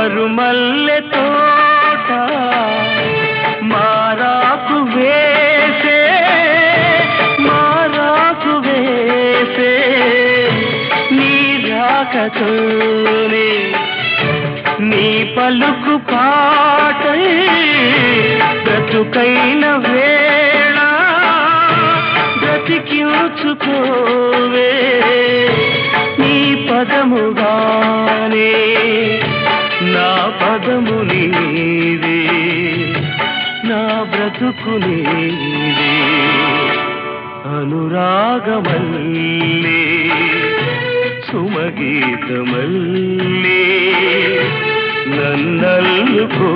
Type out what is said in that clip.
మరుమల్లె తోట మారాకు వేసే నీ రాకతోనే నీ పలుకు పాటై బ్రతుకైన వేళ బ్రతికించుకోవే నీ పదముగానే నా పదము నీవే నా బ్రతుకు నీవే అనురాగమల్లే సుమగీతమల్లే నన్నల్లుకో